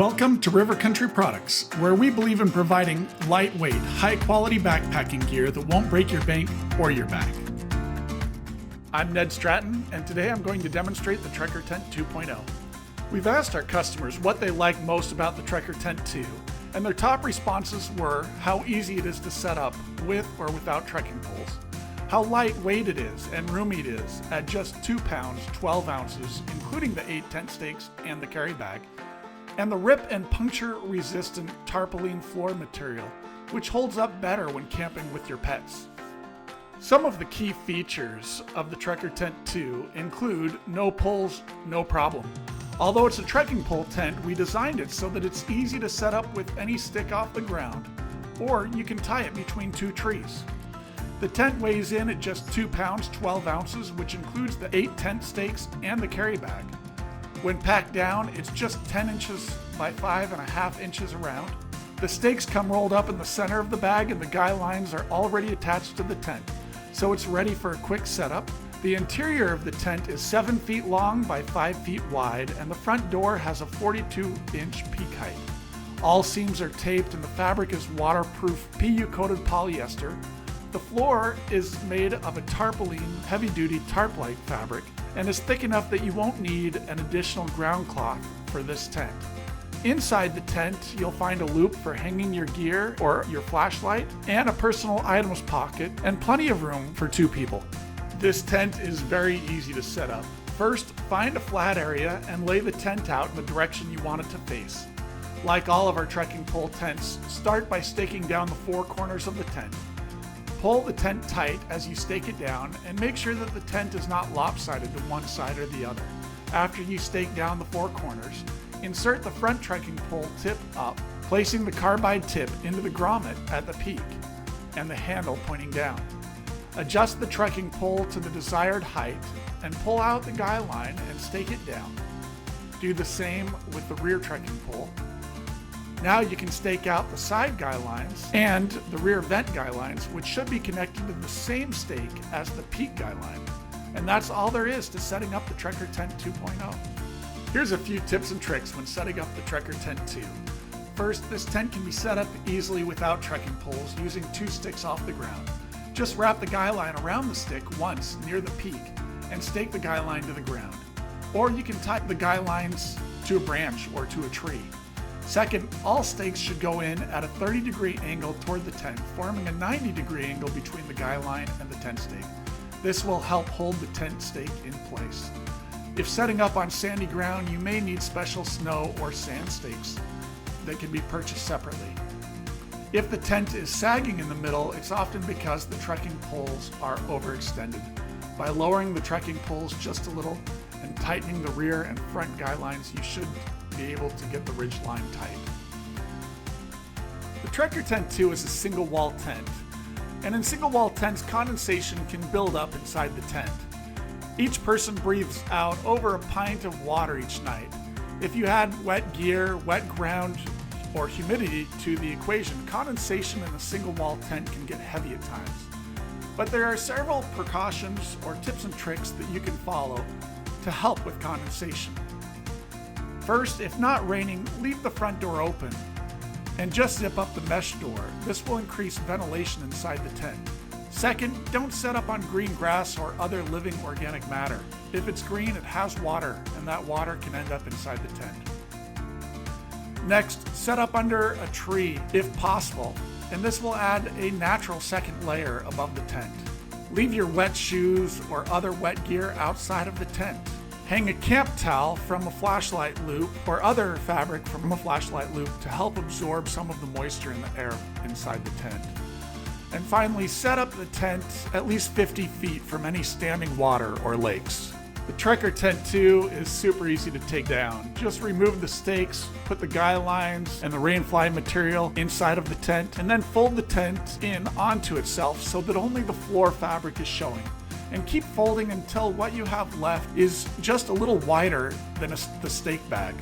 Welcome to River Country Products, where we believe in providing lightweight, high-quality backpacking gear that won't break your bank or your back. I'm Ned Stratton, and today I'm going to demonstrate the Trekker Tent 2.0. We've asked our customers what they like most about the Trekker Tent 2, and their top responses were how easy it is to set up with or without trekking poles, how lightweight it is and roomy it is at just 2 pounds, 12 ounces, including the 8 tent stakes and the carry bag, and the rip and puncture resistant tarpaulin floor material, which holds up better when camping with your pets. Some of the key features of the Trekker Tent 2 include no poles, no problem. Although it's a trekking pole tent, we designed it so that it's easy to set up with any stick off the ground, or you can tie it between 2 trees. The tent weighs in at just 2 pounds, 12 ounces, which includes the 8 tent stakes and the carry bag. When packed down, it's just 10 inches by 5.5 inches around. The stakes come rolled up in the center of the bag and the guy lines are already attached to the tent, so it's ready for a quick setup. The interior of the tent is 7 feet long by 5 feet wide, and the front door has a 42-inch peak height. All seams are taped and the fabric is waterproof PU-coated polyester. The floor is made of a tarpaulin heavy-duty tarp-like fabric and is thick enough that you won't need an additional ground cloth for this tent. Inside the tent, you'll find a loop for hanging your gear or your flashlight, and a personal items pocket, and plenty of room for 2 people. This tent is very easy to set up. First, find a flat area and lay the tent out in the direction you want it to face. Like all of our trekking pole tents, start by staking down the 4 corners of the tent. Pull the tent tight as you stake it down and make sure that the tent is not lopsided to one side or the other. After you stake down the 4 corners, insert the front trekking pole tip up, placing the carbide tip into the grommet at the peak and the handle pointing down. Adjust the trekking pole to the desired height and pull out the guy line and stake it down. Do the same with the rear trekking pole. Now you can stake out the side guy lines and the rear vent guy lines, which should be connected to the same stake as the peak guy line. And that's all there is to setting up the Trekker Tent 2.0. Here's a few tips and tricks when setting up the Trekker Tent 2. First, this tent can be set up easily without trekking poles using 2 sticks off the ground. Just wrap the guy line around the stick once near the peak and stake the guy line to the ground. Or you can tie the guy lines to a branch or to a tree. Second, all stakes should go in at a 30-degree angle toward the tent, forming a 90-degree angle between the guy line and the tent stake. This will help hold the tent stake in place. If setting up on sandy ground, you may need special snow or sand stakes that can be purchased separately. If the tent is sagging in the middle, it's often because the trekking poles are overextended. By lowering the trekking poles just a little and tightening the rear and front guy lines, you should be able to get the ridge line tight. The Trekker Tent 2 is a single wall tent, and in single wall tents, condensation can build up inside the tent. Each person breathes out over a pint of water each night. If you add wet gear, wet ground, or humidity to the equation, condensation in a single wall tent can get heavy at times. But there are several precautions or tips and tricks that you can follow to help with condensation. First, if not raining, leave the front door open and just zip up the mesh door. This will increase ventilation inside the tent. Second, don't set up on green grass or other living organic matter. If it's green, it has water, and that water can end up inside the tent. Next, set up under a tree if possible, and this will add a natural second layer above the tent. Leave your wet shoes or other wet gear outside of the tent. Hang a camp towel from a flashlight loop or other fabric from a flashlight loop to help absorb some of the moisture in the air inside the tent. And finally, set up the tent at least 50 feet from any standing water or lakes. The Trekker Tent 2 is super easy to take down. Just remove the stakes, put the guy lines and the rainfly material inside of the tent, and then fold the tent in onto itself so that only the floor fabric is showing. And keep folding until what you have left is just a little wider than the stake bag.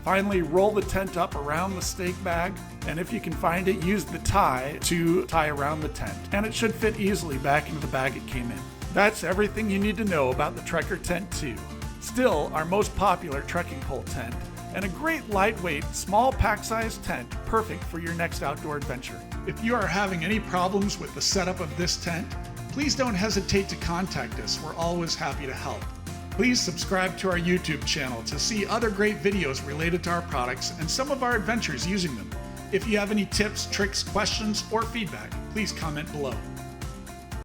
Finally, roll the tent up around the stake bag, and if you can find it, use the tie to tie around the tent. And it should fit easily back into the bag it came in. That's everything you need to know about the Trekker Tent 2. Still our most popular trekking pole tent, and a great lightweight, small pack-sized tent perfect for your next outdoor adventure. If you are having any problems with the setup of this tent, please don't hesitate to contact us. We're always happy to help. Please subscribe to our YouTube channel to see other great videos related to our products and some of our adventures using them. If you have any tips, tricks, questions, or feedback, please comment below.